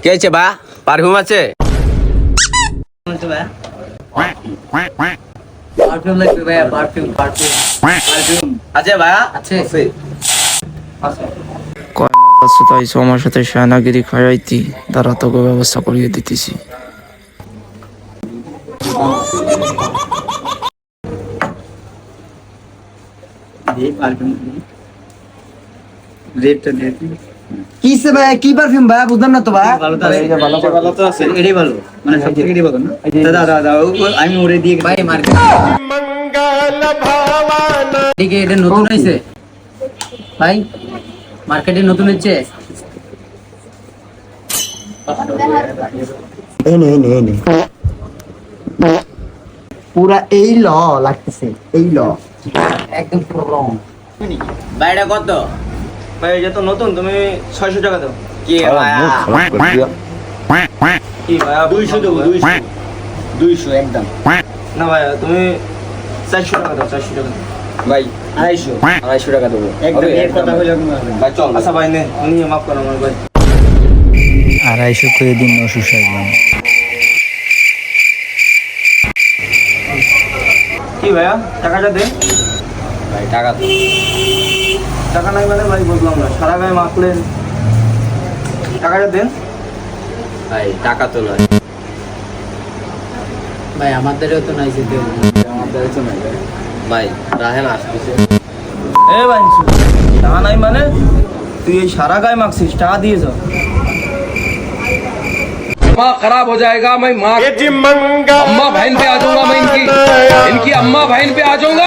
কে আছে বা পারফিউম আছে? পারফিউম লাগবে ভাইয়া, পারফিউম পারফিউম পারফিউম আছে ভাইয়া? আছে আছে। কয় মাস তাই আমার সাথে শানাগিরি খাইতি, তারা তোকে ব্যবস্থা করিয়ে দিতেছি। কিসে ভাই, কি পারফিউম ভাই? বুঝলাম না তো ভাই। ভালো তো আছে, এটাই ভালো, মানে সব থেকে এটাই ভালো না? দাদা আমি ওরে দিয়ে ভাই মার্কেট এদিকে এটা নতুন হইছে ভাই, মার্কেটে নতুন হচ্ছে। পুরা এই ল লাগতেছে, এই ল একদম পুরো রং। ভাইটা কত? ভাই এটা তো নতুন, তুমি 600 টাকা দাও। কি ভাইয়া? কি ভাইয়া 200 দেবো, 200 একদম। না ভাইয়া তুমি 400 টাকা দাও, 400 টাকা দাও। ভাই 250 টাকা দেবো একদম এক কথা হইলো ভাই। চল আচ্ছা ভাই নে, নিয়ে মাফ করো আমার ভাই। 250 করে দিন অসুসাইলাম। কি ভাইয়া টাকাটা দেন। ভাই টাকা তো টাকা নাই মানে ভাই বুঝলাম না, সারা গায়ে মাখলেন, টাকাটা দেন। ভাই টাকা তো নয়, ভাই আমাদেরও তো নাই যেতে হবে। আমাদের তো নাই ভাই। রাহেন আসতেছে। এ বাঞ্চু, টাকা নাই মানে তুই এই সারা গায়ে মাখছিস, টাকা দিয়ে যাও। दिमाग खराब हो जाएगा। मैं माँ अम्मा बहन पे आ जाऊंगा, मैं इनकी अम्मा बहन पे आ जाऊंगा।